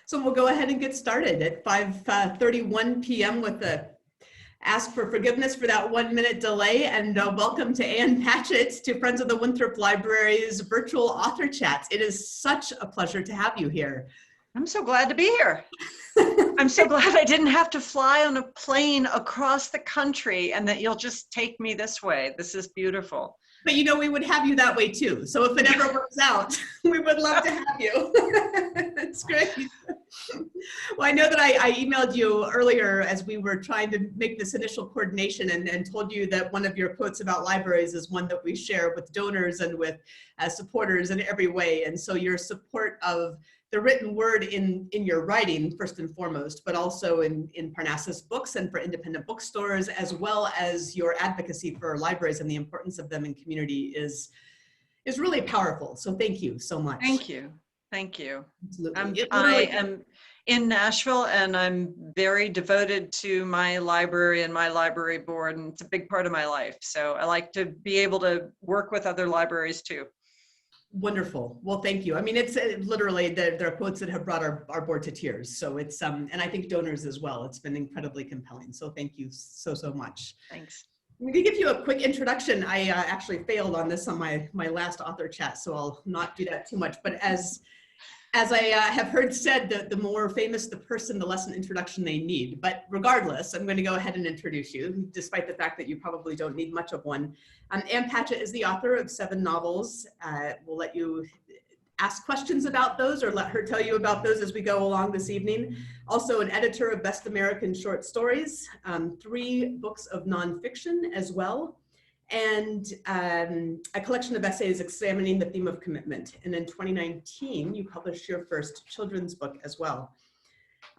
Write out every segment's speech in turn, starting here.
So we'll go ahead and get started at 5:31 p.m. with the ask for forgiveness for that 1-minute delay, and welcome to Ann Patchett to Friends of the Winthrop Library's virtual author chats. It is such a pleasure to have you here. I'm so glad to be here. I'm so glad I didn't have to fly on a plane across the country and that you'll just take me this way. This is beautiful. But you know, we would have you that way too. So if it ever works out, we would love to have you. That's great. Well, I know that I emailed you earlier as we were trying to make this initial coordination and told you that one of your quotes about libraries is one that we share with donors and with supporters in every way. And so your support of the written word in your writing, first and foremost, but also in Parnassus books and for independent bookstores, as well as your advocacy for libraries and the importance of them in community is really powerful. So thank you so much. Thank you. Thank you. Absolutely. I am in Nashville and I'm very devoted to my library and my library board, and it's a big part of my life. So I like to be able to work with other libraries too. Wonderful. Well, thank you. I mean, it's literally, there are quotes that have brought our board to tears. So it's, and I think donors as well. It's been incredibly compelling. So thank you so much. Thanks. I'm going to give you a quick introduction. I actually failed on this on my last author chat, so I'll not do that too much. But as I have heard said, the more famous the person, the less an introduction they need. But regardless, I'm going to go ahead and introduce you, despite the fact that you probably don't need much of one. Ann Patchett is the author of 7 novels. We'll let you ask questions about those or let her tell you about those as we go along this evening. Also an editor of Best American Short Stories, 3 books of nonfiction as well, and a collection of essays examining the theme of commitment. And in 2019, you published your first children's book as well.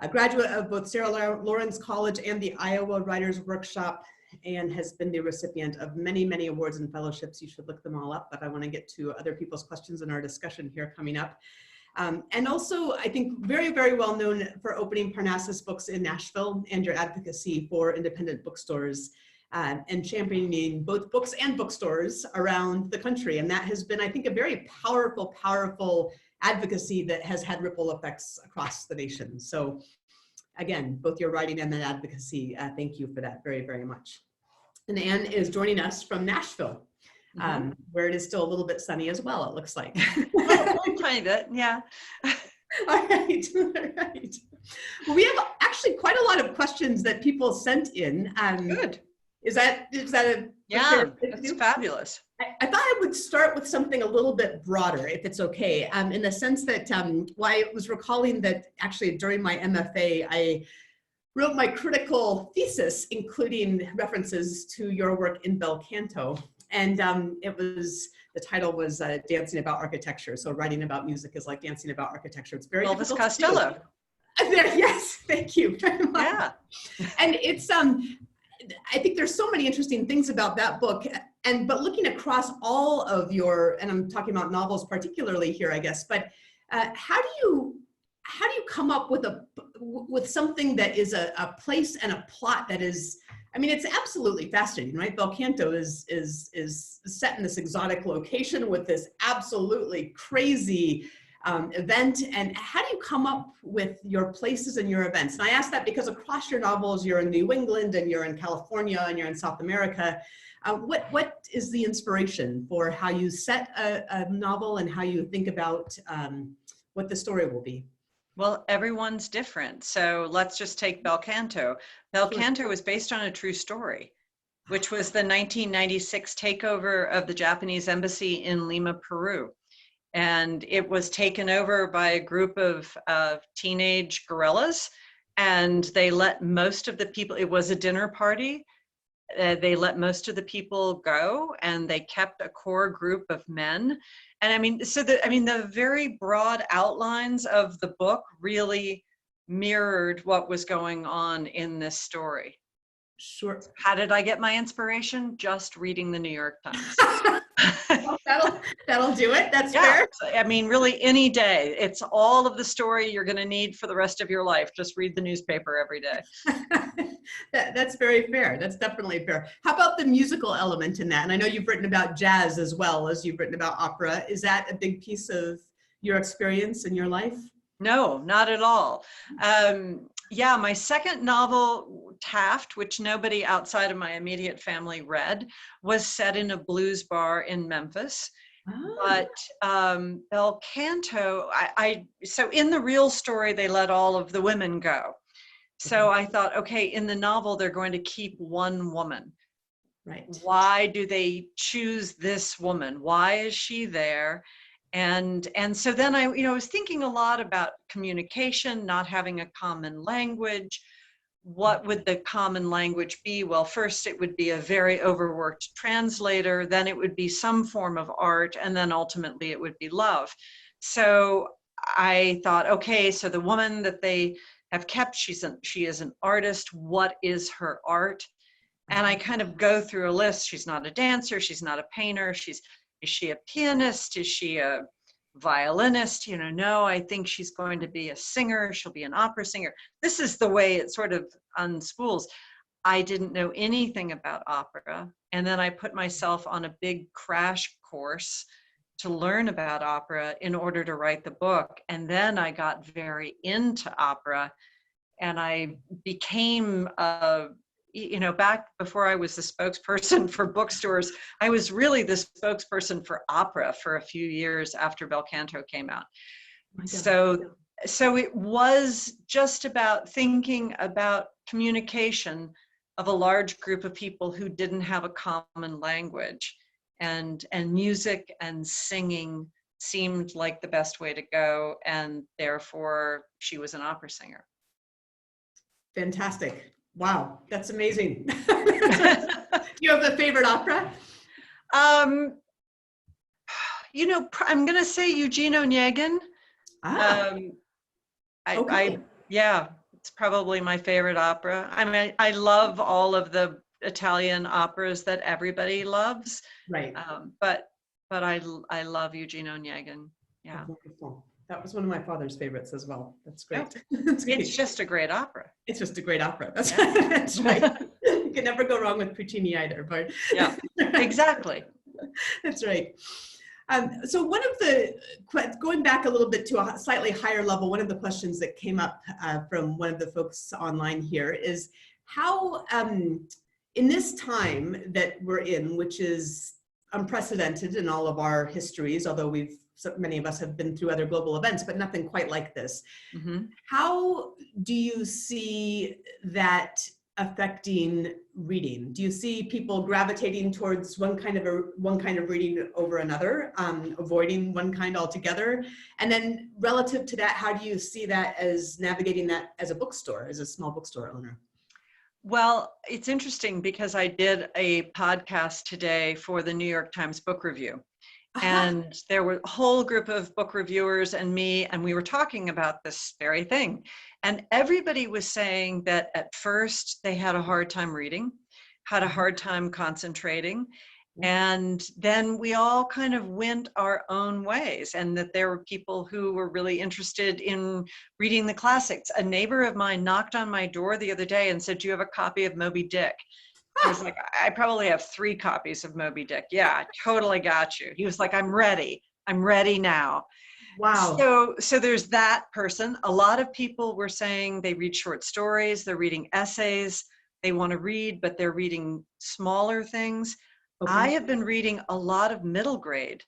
A graduate of both Sarah Lawrence College and the Iowa Writers Workshop, and has been the recipient of many awards and fellowships. You should look them all up, but I want to get to other people's questions in our discussion here coming up. And also, I think very well known for opening Parnassus books in Nashville and your advocacy for independent bookstores and championing both books and bookstores around the country. And that has been, I think, a very powerful advocacy that has had ripple effects across the nation. So again, both your writing and that advocacy, thank you for that very much. And Ann is joining us from Nashville, where it is still a little bit sunny as well, it looks like. A tiny bit, yeah. All right. Well, we have actually quite a lot of questions that people sent in. Good. Is that a yeah, it's fabulous. I thought I would start with something a little bit broader, if it's okay, in the sense that, well, I was recalling that actually during my MFA, I wrote my critical thesis, including references to your work in bel canto. And the title was Dancing About Architecture. So writing about music is like dancing about architecture. It's very Elvis Costello. Yes, thank you very much. Yeah. And it's, I think there's so many interesting things about that book, but looking across all of your, and I'm talking about novels particularly here, I guess, but how do you come up with something that is a place and a plot that is, I mean, it's absolutely fascinating, right? Bel canto is set in this exotic location with this absolutely crazy event. And how do you come up with your places and your events? And I ask that because across your novels, you're in New England and you're in California and you're in South America. What is the inspiration for how you set a novel and how you think about what the story will be? Well, everyone's different. So let's just take bel canto. Bel canto was based on a true story, which was the 1996 takeover of the Japanese embassy in Lima, Peru. And it was taken over by a group of teenage guerrillas, and they let most of the people, it was a dinner party, they let most of the people go, and they kept a core group of men. And I mean, the very broad outlines of the book really mirrored what was going on in this story. Sure. How did I get my inspiration? Just reading the New York Times. Well, that'll do it. That's fair. I mean, really any day. It's all of the story you're going to need for the rest of your life. Just read the newspaper every day. That's very fair. That's definitely fair. How about the musical element in that? And I know you've written about jazz as well as you've written about opera. Is that a big piece of your experience in your life? No, not at all. Yeah, my second novel, Taft, which nobody outside of my immediate family read, was set in a blues bar in Memphis. Ah, But Bel Canto, so in the real story, they let all of the women go. So I thought, okay, in the novel, they're going to keep one woman. right. Why do they choose this woman? Why is she there? And so then I was thinking a lot about communication, not having a common language. What would the common language be? Well, first it would be a very overworked translator, then it would be some form of art, and then ultimately it would be love. So I thought, okay, so the woman that they have kept, she is an artist. What is her art? And I kind of go through a list. She's not a dancer. She's not a painter. Is she a pianist? Is she a violinist? No, I think she's going to be a singer. She'll be an opera singer. This is the way it sort of unspools. I didn't know anything about opera. And then I put myself on a big crash course to learn about opera in order to write the book. And then I got very into opera, and I became back before I was the spokesperson for bookstores, I was really the spokesperson for opera for a few years after Bel Canto came out. So it was just about thinking about communication of a large group of people who didn't have a common language, and music and singing seemed like the best way to go, and therefore she was an opera singer. Fantastic. Wow, that's amazing. Do you have a favorite opera? I'm going to say Eugene Onegin. Okay. Yeah, it's probably my favorite opera. I mean, I love all of the Italian operas that everybody loves. Right. But I love Eugene Onegin. Yeah. Oh, wonderful. That was one of my father's favorites as well. That's great. Oh, That's great. it's just a great opera. It's just a great opera. That's, that's right. You can never go wrong with Puccini either, but yeah, exactly. That's right. So one of the, going back a little bit to a slightly higher level, one of the questions that came up from one of the folks online here is how, in this time that we're in, which is unprecedented in all of our histories, although many of us have been through other global events, but nothing quite like this. Mm-hmm. How do you see that affecting reading? Do you see people gravitating towards one kind of reading over another, avoiding one kind altogether? And then relative to that, how do you see that as navigating that as a bookstore, as a small bookstore owner? Well, it's interesting because I did a podcast today for the New York Times Book Review. And there were a whole group of book reviewers and me, and we were talking about this very thing. And everybody was saying that at first they had a hard time reading, had a hard time concentrating. And then we all kind of went our own ways, and that there were people who were really interested in reading the classics. A neighbor of mine knocked on my door the other day and said, "Do you have a copy of Moby Dick?" I was like, "I probably have 3 copies of Moby Dick." "Yeah, I totally got you." He was like, I'm ready now." Wow. So there's that person. A lot of people were saying they read short stories, they're reading essays, they want to read, but they're reading smaller things. Okay. I have been reading a lot of middle grade.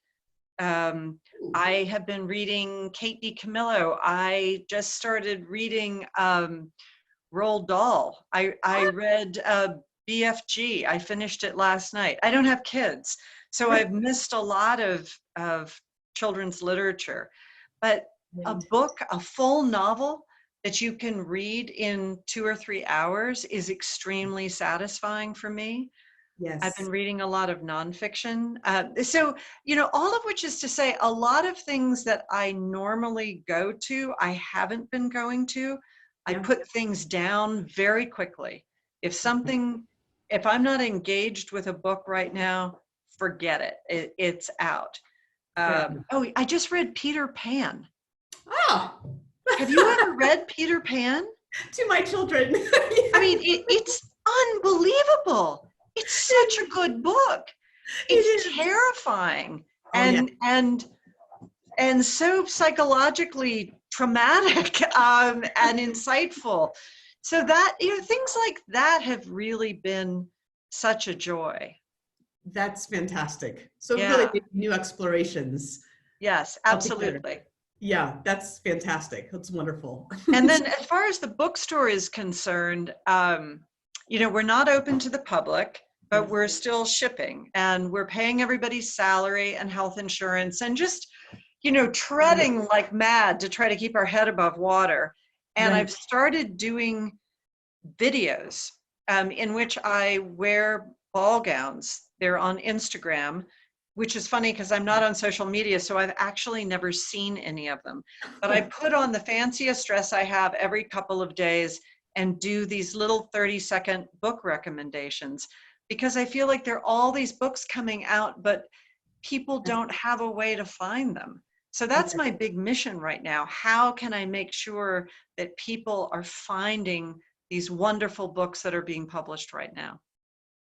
I have been reading Kate DiCamillo. I just started reading Roald Dahl. I read BFG. I finished it last night. I don't have kids, so I've missed a lot of children's literature. But a book, a full novel that you can read in 2 or 3 hours is extremely satisfying for me. Yes. I've been reading a lot of nonfiction. So, all of which is to say, a lot of things that I normally go to, I haven't been going to. I put things down very quickly. If I'm not engaged with a book right now, forget it. It's out. I just read Peter Pan. Oh. Have you ever read Peter Pan? To my children. I mean, it's unbelievable. It's such a good book. It's terrifying. And and so psychologically traumatic and insightful. So that, things like that have really been such a joy. That's fantastic. So really Yeah. new explorations. Yes, Altogether. absolutely. Yeah, that's fantastic. That's wonderful. And then as far as the bookstore is concerned, we're not open to the public, but we're still shipping, and we're paying everybody's salary and health insurance, and just, treading like mad to try to keep our head above water. And Right. I've started doing videos in which I wear ball gowns. They're on Instagram, which is funny because I'm not on social media, so I've actually never seen any of them. But I put on the fanciest dress I have every couple of days and do these little 30-second book recommendations, because I feel like there are all these books coming out, but people don't have a way to find them. So that's my big mission right now. How can I make sure that people are finding these wonderful books that are being published right now?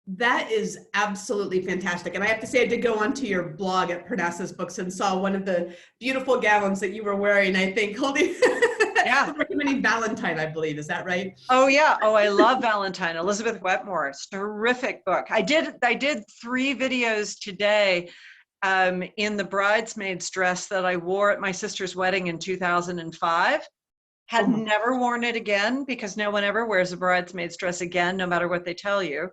That is absolutely fantastic. And I have to say, I did go onto your blog at Parnassus Books and saw one of the beautiful gowns that you were wearing, I think, holding, recommending Valentine, I believe. Is that right? Oh, yeah. Oh, I love Valentine. Elizabeth Wetmore. It's a terrific book. I did 3 videos today in the bridesmaid's dress that I wore at my sister's wedding in 2005. Had never worn it again, because no one ever wears a bridesmaid's dress again, no matter what they tell you.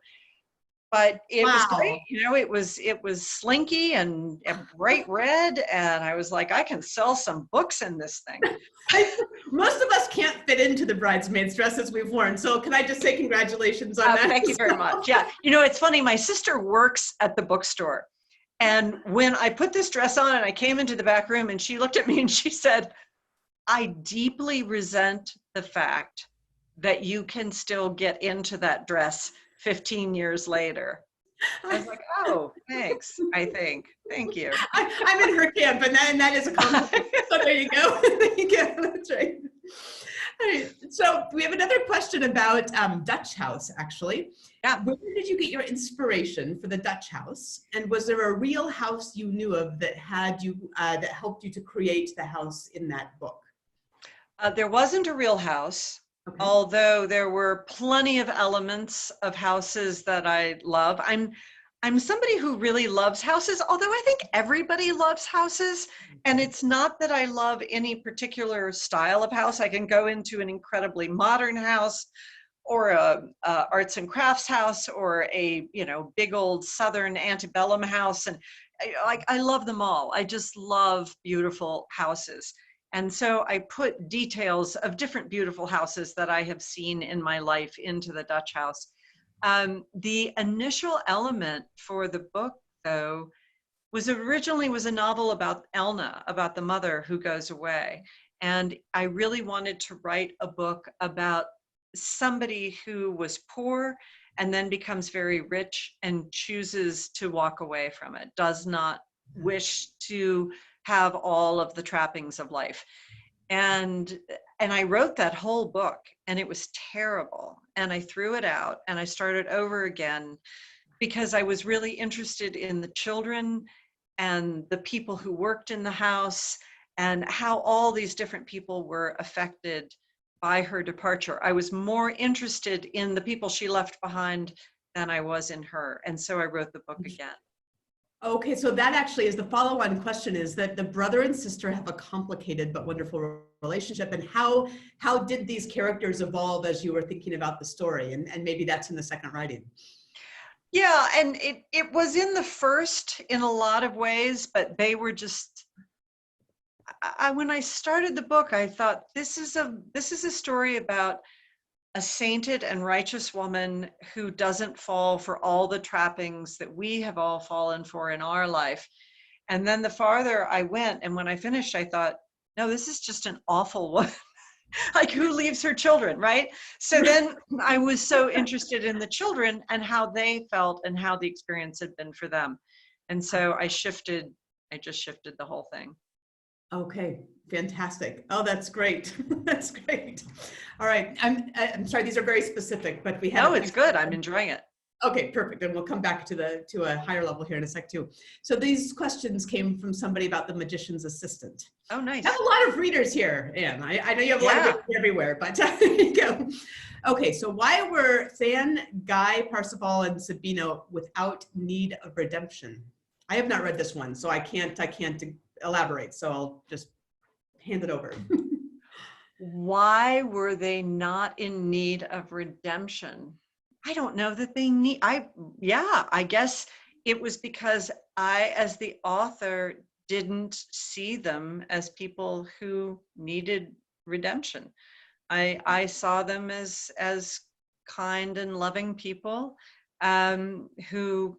But it was great. It was slinky and bright red. And I was like, I can sell some books in this thing. Most of us can't fit into the bridesmaids dresses we've worn. So can I just say congratulations on that? Thank you very much. Yeah. It's funny. My sister works at the bookstore. And when I put this dress on and I came into the back room, and she looked at me and she said, I deeply resent the fact that you can still get into that dress 15 years later. I was like, oh, thanks, I think. Thank you. I'm in her camp, and that is a compliment. So there you go. There you go. That's right. All right. So we have another question about Dutch House, actually. Yeah. Where did you get your inspiration for the Dutch House? And was there a real house you knew of that had you that helped you to create the house in that book? There wasn't a real house. Okay. Although there were plenty of elements of houses that I love. I'm somebody who really loves houses, although I think everybody loves houses. And it's not that I love any particular style of house. I can go into an incredibly modern house, or a arts and crafts house, or a big old Southern antebellum house, and I love them all. I just love beautiful houses. And so I put details of different beautiful houses that I have seen in my life into the Dutch House. The initial element for the book, though, was originally a novel about Elna, about the mother who goes away. And I really wanted to write a book about somebody who was poor and then becomes very rich and chooses to walk away from it, does not wish to have all of the trappings of life. And I wrote that whole book, and it was terrible. And I threw it out and I started over again, because I was really interested in the children and the people who worked in the house, and how all these different people were affected by her departure. I was more interested in the people she left behind than I was in her. And so I wrote the book again. Okay, so that actually is the follow-on question, is that the brother and sister have a complicated but wonderful relationship. And how did these characters evolve as you were thinking about the story? And maybe that's in the second writing. Yeah, and it was in the first in a lot of ways, but they were just, when I started the book, I thought this is a story about a sainted and righteous woman who doesn't fall for all the trappings that we have all fallen for in our life. And then the farther I went, and when I finished, I thought, no, this is just an awful woman. Like, who leaves her children, right? So then I was so interested in the children and how they felt and how the experience had been for them. And so I just shifted the whole thing. Okay, fantastic. Oh, that's great. That's great. All right. I'm sorry, these are very specific, but we have. No, it's good. I'm enjoying it. Okay, perfect. And we'll come back to a higher level here in a sec too. So these questions came from somebody about the magician's assistant. Oh, I nice. have a lot of readers here, Anne. I know you have a lot of Yeah. readers everywhere, but there you go. Okay, so why were Than, Guy, Parsifal, and Sabina without need of redemption? I have not read this one, so I can't elaborate. So I'll just hand it over. Why were they not in need of redemption? I don't know that they need, I guess it was because I, as the author, didn't see them as people who needed redemption. I saw them as kind and loving people who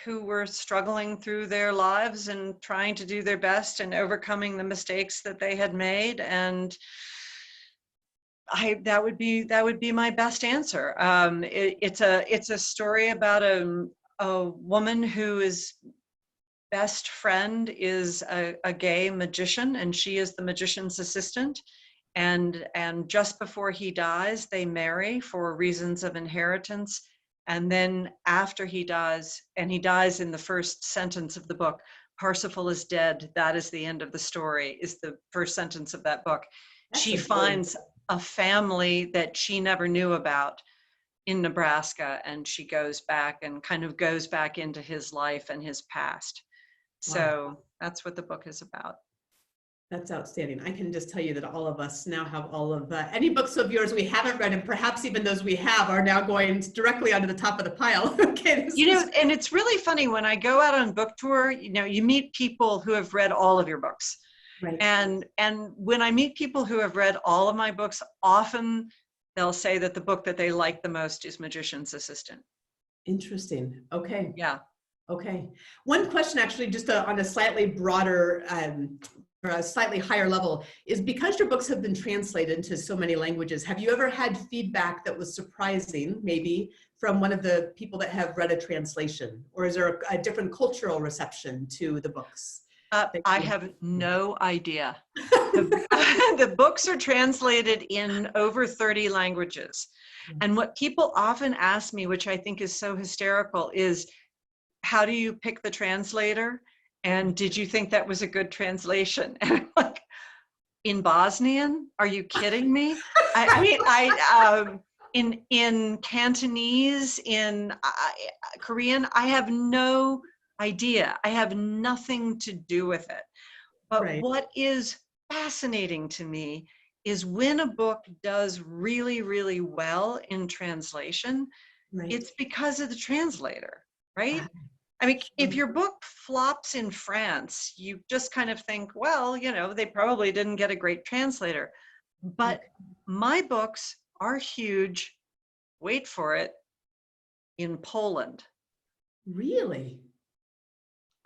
were struggling through their lives and trying to do their best and overcoming the mistakes that they had made. And that would be my best answer. It's a story about a woman whose best friend is a gay magician, and she is the magician's assistant. And just before he dies, they marry for reasons of inheritance. And then after he dies, and he dies in the first sentence of the book, Parsifal is dead. That is the end of the story, is the first sentence of that book. That's She finds a family that she never knew about in Nebraska, and she goes back and kind of goes back into his life and his past. Wow. So that's what the book is about. That's outstanding. I can just tell you that all of us now have all of any books of yours we haven't read, and perhaps even those we have are now going directly onto the top of the pile. Okay. And it's really funny when I go out on book tour, you meet people who have read all of your books. Right. And when I meet people who have read all of my books, often they'll say that the book that they like the most is Magician's Assistant. Interesting. Okay. Yeah. Okay. One question actually, just on a slightly broader or a slightly higher level, is because your books have been translated into so many languages, have you ever had feedback that was surprising, maybe, from one of the people that have read a translation? Or is there a different cultural reception to the books? I have no idea. The books are translated in over 30 languages. And what people often ask me, which I think is so hysterical, is how do you pick the translator? And did you think that was a good translation? And I'm like, in Bosnian? Are you kidding me? In Cantonese, in Korean, I have no idea. I have nothing to do with it. But Right. What is fascinating to me is when a book does really, really well in translation, Right. it's because of the translator, right? I mean, Sure. if your book flops in France, you just kind of think, well, they probably didn't get a great translator. But my books are huge, wait for it, in Poland. Really?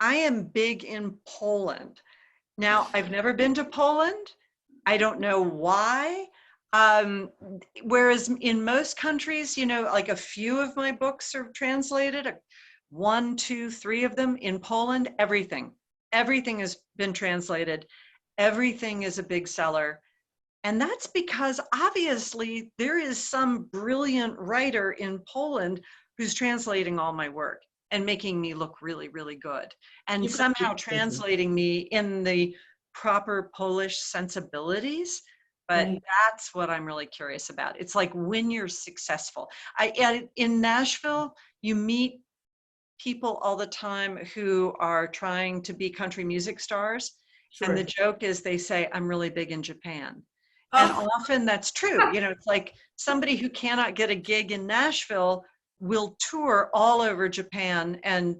I am big in Poland. Now, I've never been to Poland. I don't know why. Whereas in most countries, like a few of my books are translated, 1, 2, 3 of them. In Poland, everything has been translated. Everything is a big seller. And that's because obviously there is some brilliant writer in Poland who's translating all my work and making me look really, really good. And somehow translating me in the proper Polish sensibilities. But that's what I'm really curious about. It's like when you're successful. In Nashville, you meet people all the time who are trying to be country music stars. Sure. And the joke is they say, I'm really big in Japan. And often that's true. It's like somebody who cannot get a gig in Nashville will tour all over Japan and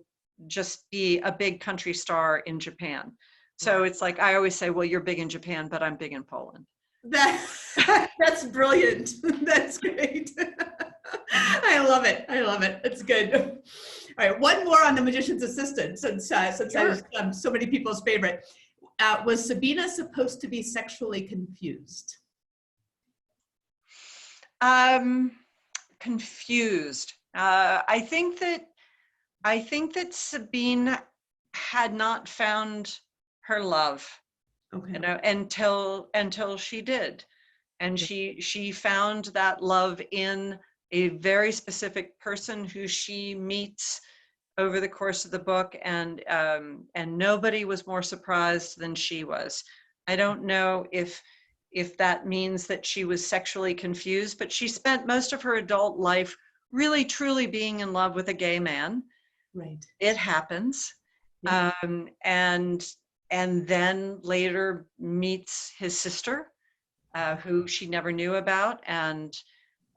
just be a big country star in Japan. So it's like, I always say, well, you're big in Japan, but I'm big in Poland. That's brilliant. That's great. I love it. It's good. All right, one more on the Magician's Assistant, since sure. I was so many people's favorite. Was Sabina supposed to be sexually confused? Confused. I think that Sabine had not found her love, until she did, and she found that love in a very specific person who she meets over the course of the book, and nobody was more surprised than she was. I don't know if that means that she was sexually confused, but she spent most of her adult life really truly being in love with a gay man. Right. It happens. Yeah. And then later meets his sister, who she never knew about, and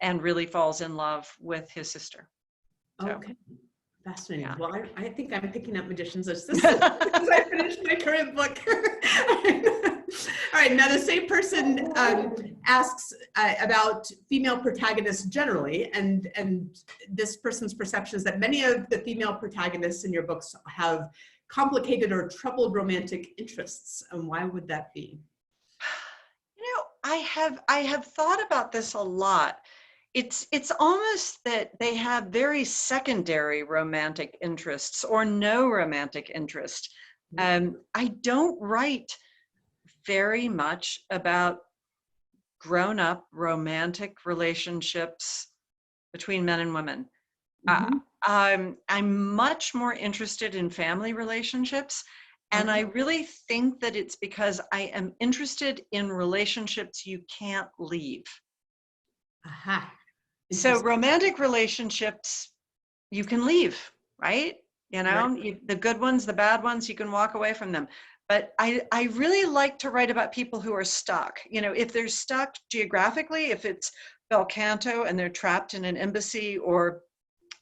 really falls in love with his sister. So, Okay. Fascinating. yeah. Well, I think I'm picking up Magician's Assistant because I finished my current book. All right. Now, the same person asks about female protagonists generally, and this person's perception is that many of the female protagonists in your books have complicated or troubled romantic interests. And why would that be? You know, I have thought about this a lot. It's almost that they have very secondary romantic interests or no romantic interest. I don't write very much about grown-up romantic relationships between men and women. I'm much more interested in family relationships. And I really think that it's because I am interested in relationships you can't leave. Aha. So romantic relationships, you can leave, right? You know, the good ones, the bad ones, you can walk away from them. But I really like to write about people who are stuck. You know, if they're stuck geographically, if it's Bel Canto and they're trapped in an embassy, or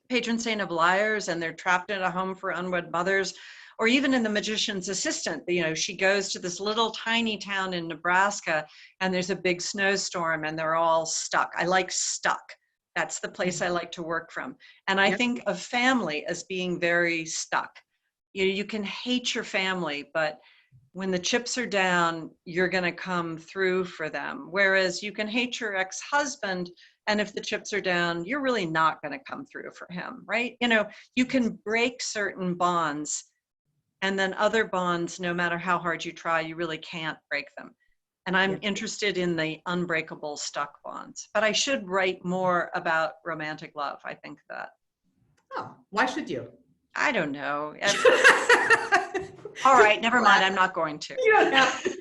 patron saint of liars and they're trapped in a home for unwed mothers, or even in The Magician's Assistant, you know, she goes to this little tiny town in Nebraska and there's a big snowstorm and they're all stuck. I like stuck. That's the place I like to work from. And I think of family as being very stuck. You can hate your family, but when the chips are down, you're going to come through for them. Whereas you can hate your ex-husband, and if the chips are down, you're really not going to come through for him, right? You know, you can break certain bonds, and then other bonds, no matter how hard you try, you really can't break them. And I'm interested in the unbreakable stuck bonds. But I should write more about romantic love. I think that. Oh, why should you? I don't know. All right, never mind. I'm not going to. You don't have to.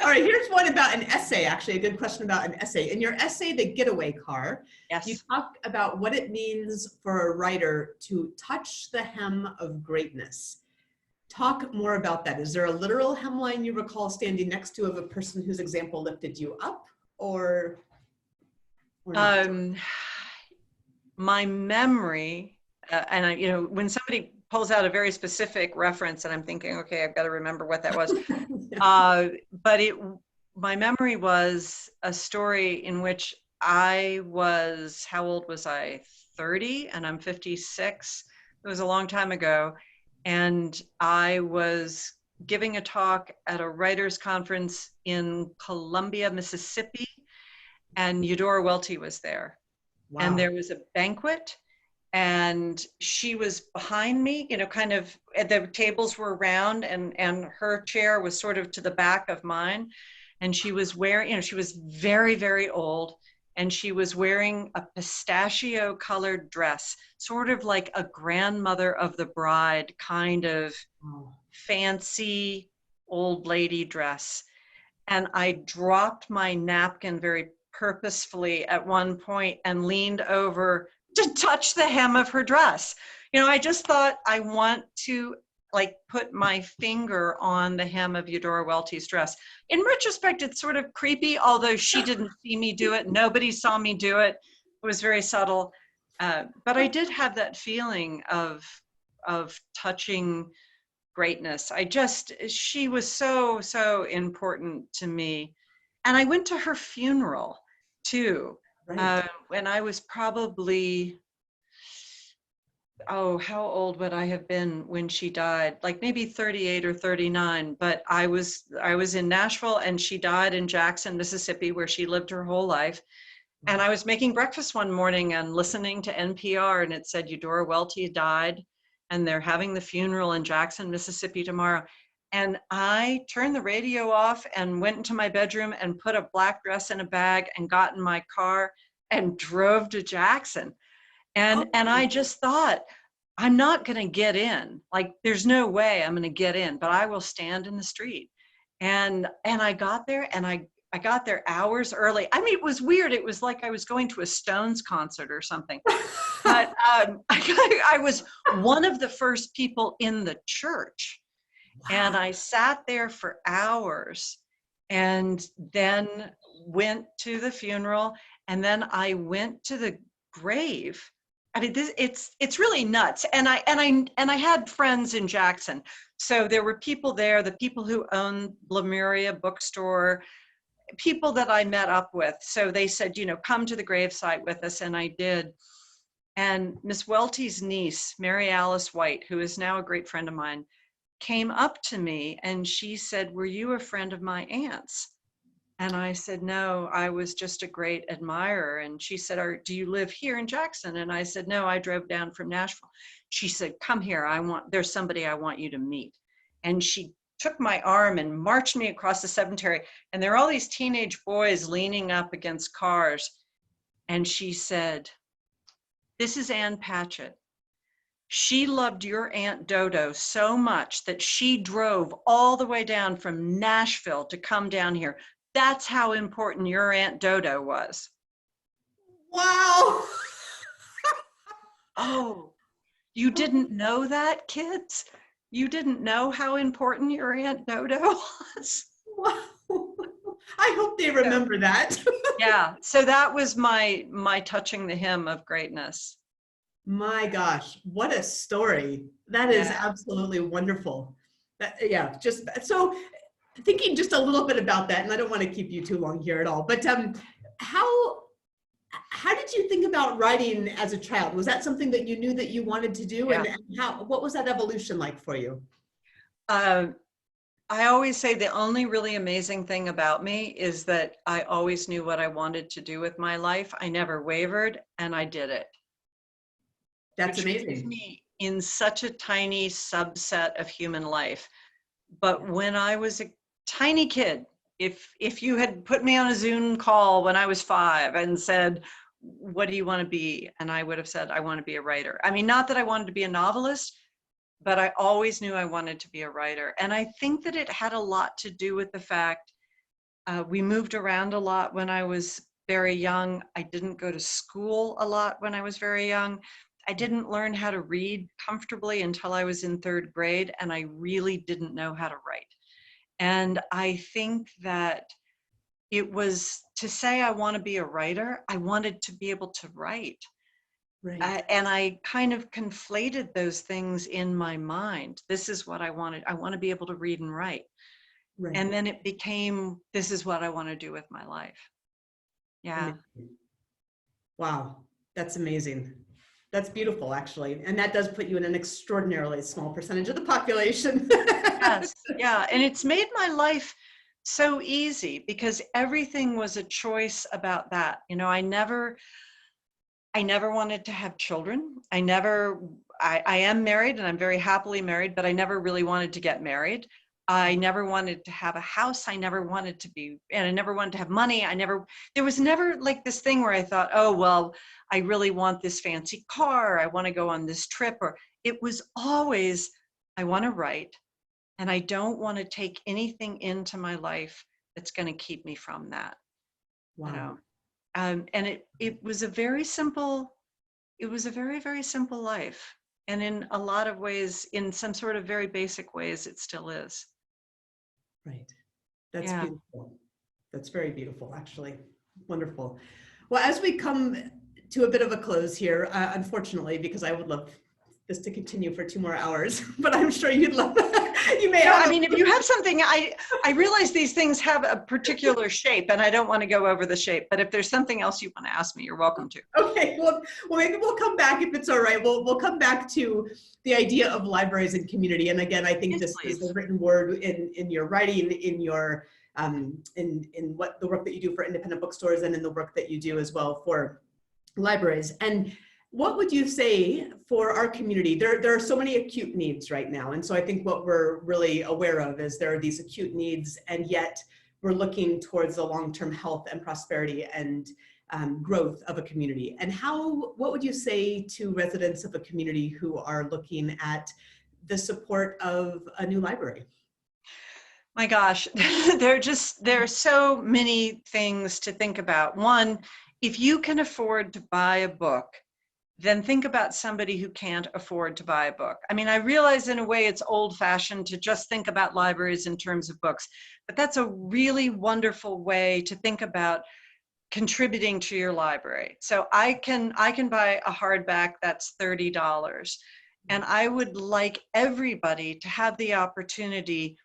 All right, here's one about an essay, actually, a good question about an essay. In your essay, The Getaway Car, you talk about what it means for a writer to touch the hem of greatness. Talk more about that. Is there a literal hemline you recall standing next to of a person whose example lifted you up, or not? My memory, and I, you know, when somebody pulls out a very specific reference and I'm thinking, okay, I've got to remember what that was. But my memory was a story in which I was, how old was I? 30, and I'm 56. It was a long time ago. And I was giving a talk at a writers' conference in Columbia, Mississippi, and Eudora Welty was there. Wow. And there was a banquet, and she was behind me, you know, kind of, the tables were round, and her chair was sort of to the back of mine. And she was wearing, you know, she was very, very old, and she was wearing a pistachio colored dress, sort of like a grandmother of the bride kind of fancy old lady dress. And I dropped my napkin very purposefully at one point and leaned over to touch the hem of her dress. You know, I just thought, I want to like put my finger on the hem of Eudora Welty's dress. In retrospect, it's sort of creepy, although she didn't see me do it. Nobody saw me do it. It was very subtle. But I did have that feeling of touching greatness. She was so, so important to me. And I went to her funeral too. Right. When I was probably, how old would I have been when she died? Like maybe 38 or 39, but I was in Nashville and she died in Jackson, Mississippi, where she lived her whole life. And I was making breakfast one morning and listening to NPR, and it said Eudora Welty died and they're having the funeral in Jackson, Mississippi tomorrow. And I turned the radio off and went into my bedroom and put a black dress in a bag and got in my car and drove to Jackson. And Oh, I just thought, I'm not going to get in. Like, there's no way I'm going to get in, but I will stand in the street. And I got there, and I got there hours early. I mean, it was weird. It was like I was going to a Stones concert or something. But I was one of the first people in the church. And I sat there for hours and then went to the funeral. And then I went to the grave. I mean, it's really nuts. And I had friends in Jackson. So there were people there, the people who owned Lemuria bookstore, people that I met up with. So they said, you know, come to the gravesite with us. And I did. And Miss Welty's niece, Mary Alice White, who is now a great friend of mine, came up to me and she said, were you a friend of my aunt's? And I said, no, I was just a great admirer. And she said, do you live here in Jackson? And I said, no, I drove down from Nashville. She said, come here, there's somebody I want you to meet. And she took my arm and marched me across the cemetery. And there are all these teenage boys leaning up against cars. And she said, this is Ann Patchett. She loved your Aunt Dodo so much that she drove all the way down from Nashville to come down here. That's how important your Aunt Dodo was. wow. Oh, you didn't know that, kids? You didn't know how important your Aunt Dodo was? Wow. I hope they remember that. Yeah, so that was my touching the hem of greatness. My gosh, what a story. That is Yeah. absolutely wonderful. Yeah, just so thinking just a little bit about that, and I don't want to keep you too long here at all, but how did you think about writing as a child? Was that something that you knew that you wanted to do? Yeah. And what was that evolution like for you? I always say the only really amazing thing about me is that I always knew what I wanted to do with my life. I never wavered, and I did it. That's Which puts amazing. me in such a tiny subset of human life. But when I was a tiny kid, if you had put me on a Zoom call when I was 5 and said, what do you want to be? And I would have said, I want to be a writer. I mean, not that I wanted to be a novelist, but I always knew I wanted to be a writer. And I think that it had a lot to do with the fact we moved around a lot when I was very young. I didn't go to school a lot when I was very young. I didn't learn how to read comfortably until I was in 3rd grade, and I really didn't know how to write. And I think that it was to say I want to be a writer, I wanted to be able to write. Right. And I kind of conflated those things in my mind. This is what I wanted. I want to be able to read and write. Right. And then it became, this is what I want to do with my life. Yeah. Amazing. Wow. That's amazing. That's beautiful, actually. And that does put you in an extraordinarily small percentage of the population. Yes. Yeah. And it's made my life so easy because everything was a choice about that. You know, I never wanted to have children. I am married and I'm very happily married, but I never really wanted to get married. I never wanted to have a house. I never wanted to have money. There was never like this thing where I thought, oh, well, I really want this fancy car. I want to go on this trip. Or it was always, I want to write and I don't want to take anything into my life that's going to keep me from that. Wow. You know? And it was a very, very simple life. And in a lot of ways, in some sort of very basic ways, it still is. Right. That's beautiful. That's very beautiful, actually. Wonderful. Well, as we come to a bit of a close here, unfortunately, because I would love this to continue for 2 more hours, but I'm sure you'd love you may have. I mean, if you have something, I realize these things have a particular shape and I don't want to go over the shape, but if there's something else you want to ask me, you're welcome to. Okay, well maybe we'll come back if it's all right. We'll come back to the idea of libraries and community. And again, I think this is the written word in your writing, in your in what the work that you do for independent bookstores and in the work that you do as well for libraries. And what would you say for our community? There are so many acute needs right now. And so I think what we're really aware of is there are these acute needs, and yet we're looking towards the long-term health and prosperity and growth of a community. And what would you say to residents of a community who are looking at the support of a new library? My gosh, there are so many things to think about. One, if you can afford to buy a book, then think about somebody who can't afford to buy a book. I mean, I realize in a way it's old-fashioned to just think about libraries in terms of books, but that's a really wonderful way to think about contributing to your library. So I can buy a hardback that's $30, and I would like everybody to have the opportunity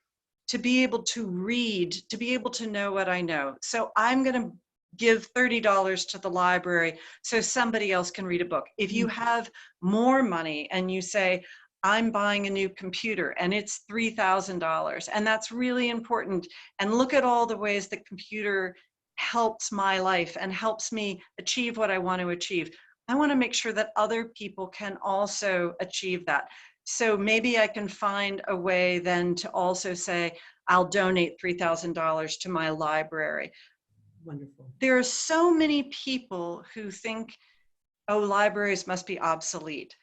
to be able to read, to be able to know what I know. So I'm going to give $30 to the library so somebody else can read a book. If you have more money and you say, I'm buying a new computer and it's $3,000, and that's really important, and look at all the ways the computer helps my life and helps me achieve what I want to achieve. I want to make sure that other people can also achieve that. So maybe I can find a way then to also say, I'll donate $3,000 to my library. Wonderful. There are so many people who think, oh, libraries must be obsolete.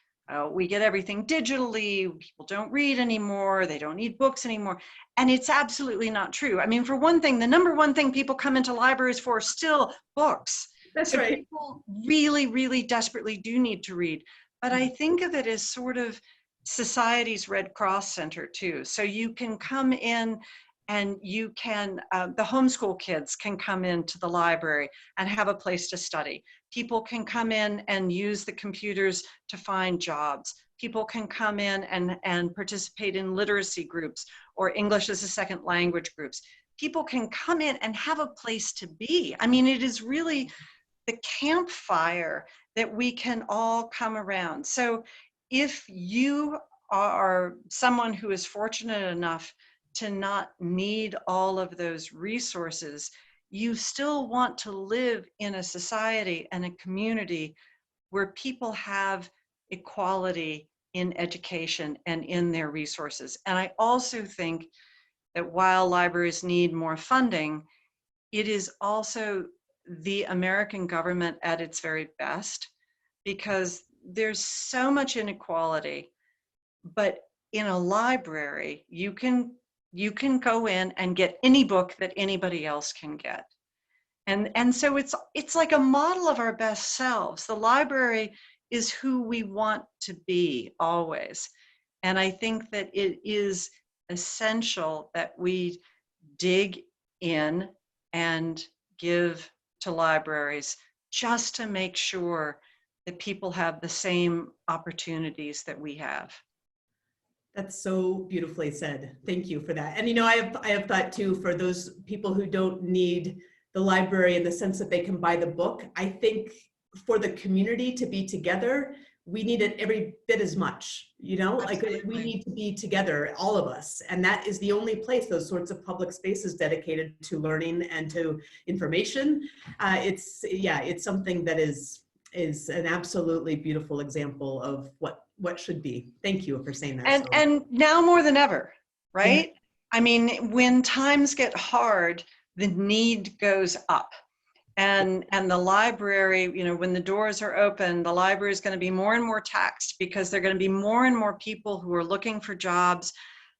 We get everything digitally, people don't read anymore, they don't need books anymore. And it's absolutely not true. I mean, for one thing, the number one thing people come into libraries for is still books. That's so right. People really, really desperately do need to read. But I think of it as sort of society's Red Cross Center too. So you can come in and you can, the homeschool kids can come into the library and have a place to study. People can come in and use the computers to find jobs. People can come in and participate in literacy groups or English as a second language groups. People can come in and have a place to be. I mean, it is really the campfire that we can all come around. So if you are someone who is fortunate enough to not need all of those resources, you still want to live in a society and a community where people have equality in education and in their resources. And I also think that while libraries need more funding, it is also the American government at its very best, because there's so much inequality. But in a library, you can go in and get any book that anybody else can get. And so it's like a model of our best selves. The library is who we want to be always. And I think that it is essential that we dig in and give to libraries just to make sure that people have the same opportunities that we have. That's so beautifully said. Thank you for that. And you know, I have thought too, for those people who don't need the library in the sense that they can buy the book, I think for the community to be together, we need it every bit as much, you know, Absolutely. like we need to be together, all of us. And that is the only place, those sorts of public spaces dedicated to learning and to information. It's something that is an absolutely beautiful example of what should be. Thank you for saying that. And now more than ever, right? Yeah. I mean, when times get hard, the need goes up. And the library, you know, when the doors are open, the library is going to be more and more taxed, because there are going to be more and more people who are looking for jobs,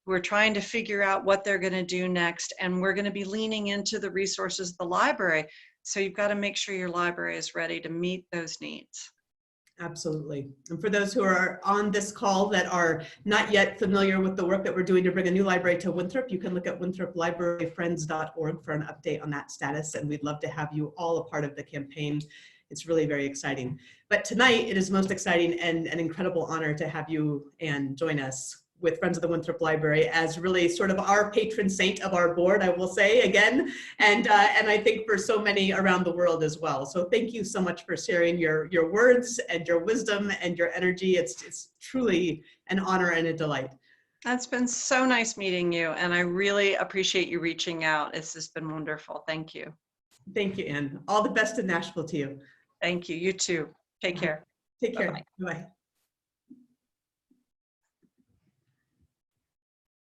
who are trying to figure out what they're going to do next. And we're going to be leaning into the resources of the library. So you've got to make sure your library is ready to meet those needs. Absolutely. And for those who are on this call that are not yet familiar with the work that we're doing to bring a new library to Winthrop, you can look at winthroplibraryfriends.org for an update on that status. And we'd love to have you all a part of the campaign. It's really very exciting. But tonight it is most exciting and an incredible honor to have you, Ann, join us with Friends of the Winthrop Library as really sort of our patron saint of our board, I will say again, and I think for so many around the world as well. So thank you so much for sharing your words and your wisdom and your energy. It's truly an honor and a delight. It's been so nice meeting you, and I really appreciate you reaching out. It's just been wonderful. Thank you. Thank you, Ann. All the best in Nashville to you. Thank you. You too. Take care. Take care. Bye-bye. Bye-bye.